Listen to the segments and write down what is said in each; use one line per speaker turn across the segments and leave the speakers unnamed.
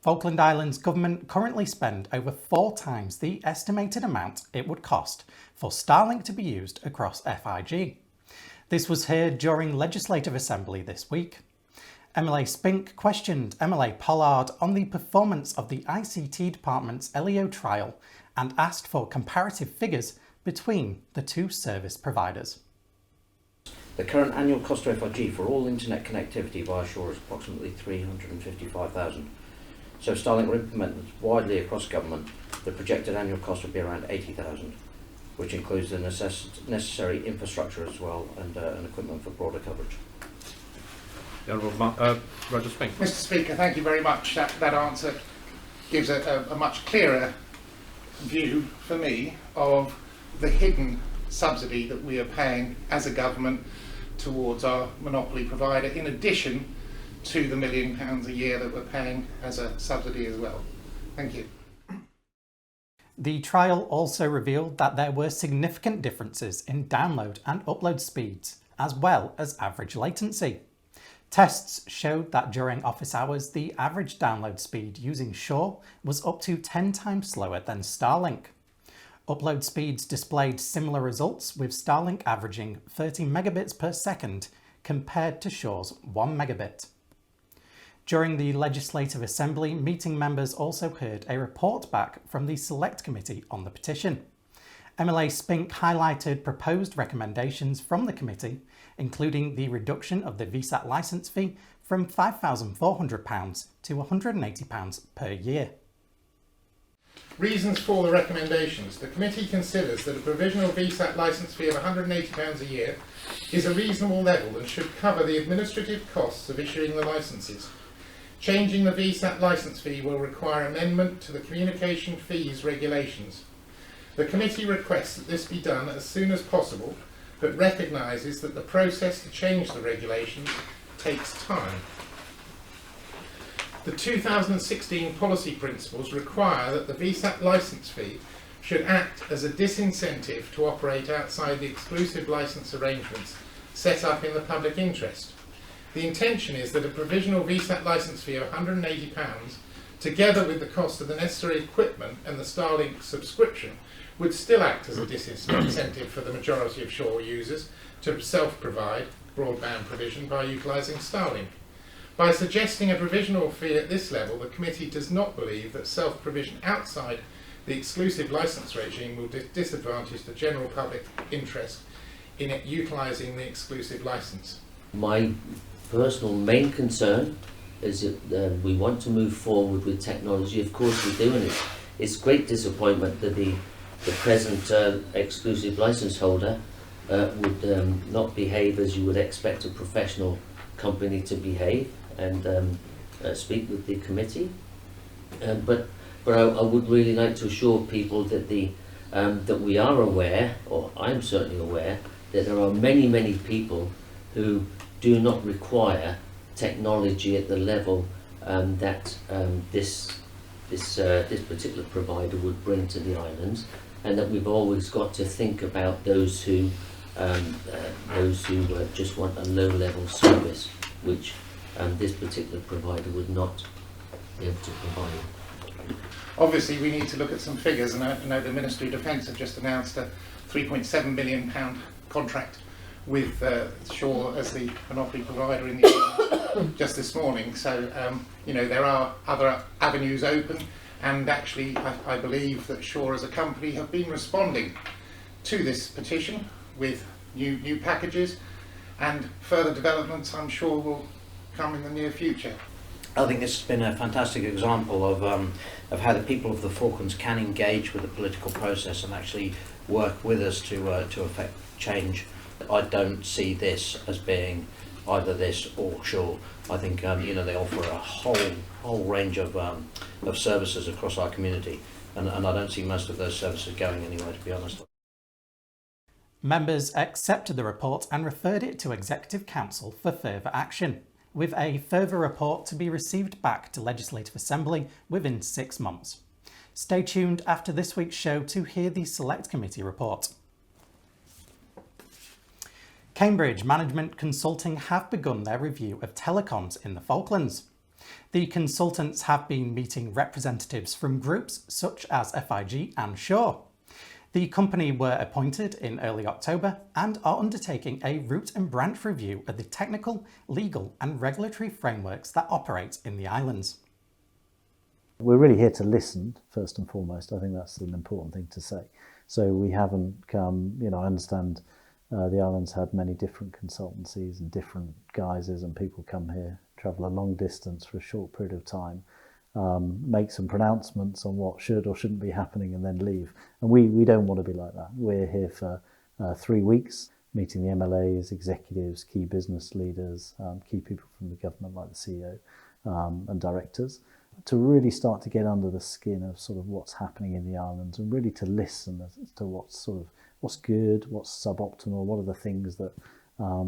Falkland Islands government currently spend over 4 times the estimated amount it would cost for Starlink to be used across FIG. This was heard during Legislative Assembly this week. MLA Spink questioned MLA Pollard on the performance of the ICT Department's LEO trial and asked for comparative figures between the two service providers.
The current annual cost to FIG for all internet connectivity via shore is approximately $355,000. So if Starlink were implemented widely across government, the projected annual cost would be around $80,000, which includes the necessary infrastructure as well and equipment for broader coverage.
The Honourable Roger Spink.
Mr. Speaker, thank you very much. That answer gives a much clearer view for me of the hidden subsidy that we are paying as a government towards our monopoly provider, in addition to the £1 million a year that we're paying as a subsidy as well. Thank you.
The trial also revealed that there were significant differences in download and upload speeds, as well as average latency. Tests showed that during office hours, the average download speed using Shaw was up to 10 times slower than Starlink. Upload speeds displayed similar results, with Starlink averaging 30 megabits per second compared to Shaw's 1 megabit. During the Legislative Assembly, meeting members also heard a report back from the Select Committee on the petition. MLA Spink highlighted proposed recommendations from the committee, including the reduction of the VSAT licence fee from £5,400 to £180 per year.
Reasons for the recommendations. The committee considers that a provisional VSAT licence fee of £180 a year is a reasonable level and should cover the administrative costs of issuing the licences. Changing the VSAT licence fee will require amendment to the communication fees regulations. The committee requests that this be done as soon as possible, but recognises that the process to change the regulations takes time. The 2016 policy principles require that the VSAT licence fee should act as a disincentive to operate outside the exclusive licence arrangements set up in the public interest. The intention is that a provisional VSAT licence fee of £180, together with the cost of the necessary equipment and the Starlink subscription, would still act as a disincentive for the majority of Shaw users to self-provide broadband provision by utilising Starlink. By suggesting a provisional fee at this level, the committee does not believe that self-provision outside the exclusive licence regime will disadvantage the general public interest in it utilising the exclusive licence.
My personal main concern is that we want to move forward with technology. Of course we do, and it's great disappointment that the present exclusive licence holder would not behave as you would expect a professional company to behave and speak with the committee. But I would really like to assure people that that we are aware, or I'm certainly aware, that there are many people who do not require technology at the level that this particular provider would bring to the islands, and that we've always got to think about those who just want a low-level service, which this particular provider would not be able to provide.
Obviously we need to look at some figures, and I know the Ministry of Defence have just announced a £3.7 million contract with Shaw as the monopoly provider in the island just this morning. So there are other avenues open, and actually I believe that Shaw as a company have been responding to this petition with new packages, and further developments I'm sure will come in the near future.
I think this has been a fantastic example of how the people of the Falklands can engage with the political process and actually work with us to affect change. I don't see this as being either this or Shaw. I think they offer a whole range of services across our community, and I don't see most of those services going anywhere, to be honest.
Members accepted the report and referred it to Executive Council for further action, with a further report to be received back to Legislative Assembly within 6 months. Stay tuned after this week's show to hear the Select Committee report. Cambridge Management Consulting have begun their review of telecoms in the Falklands. The consultants have been meeting representatives from groups such as FIG and Shaw. The company were appointed in early October and are undertaking a root and branch review of the technical, legal and regulatory frameworks that operate in the islands.
We're really here to listen, first and foremost. I think that's an important thing to say. So we haven't come, I understand the islands had many different consultancies and different guises, and people come here, travel a long distance for a short period of time, make some pronouncements on what should or shouldn't be happening and then leave. And we don't want to be like that. We're here for 3 weeks, meeting the MLAs, executives, key business leaders, key people from the government like the CEO and directors, to really start to get under the skin of sort of what's happening in the islands, and really to listen as to what's good, what's suboptimal, what are the things that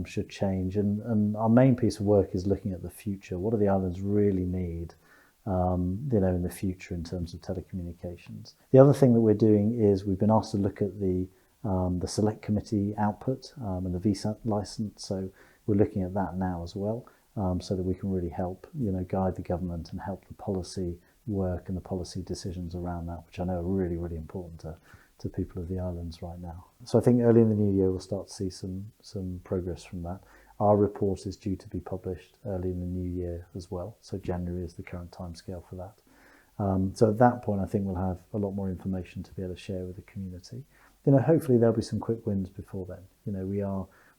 should change. And our main piece of work is looking at the future. What do the islands really need in the future in terms of telecommunications? The other thing that we're doing is we've been asked to look at the select committee output and the VSAT license. So we're looking at that now as well, so that we can really help guide the government and help the policy work and the policy decisions around that, which I know are really, really important to people of the islands right now. So I think early in the new year we'll start to see some progress from that. Our report is due to be published early in the new year as well, so January is the current timescale for that. So at that point I think we'll have a lot more information to be able to share with the community. Hopefully there'll be some quick wins before then.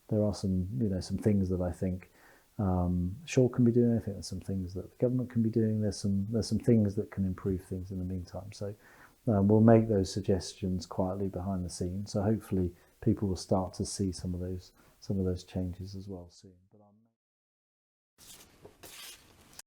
There are some things that I think Shaw can be doing. I think there's some things that the government can be doing. There's some things that can improve things in the meantime. So we'll make those suggestions quietly behind the scenes. So hopefully people will start to see some of those changes as well soon.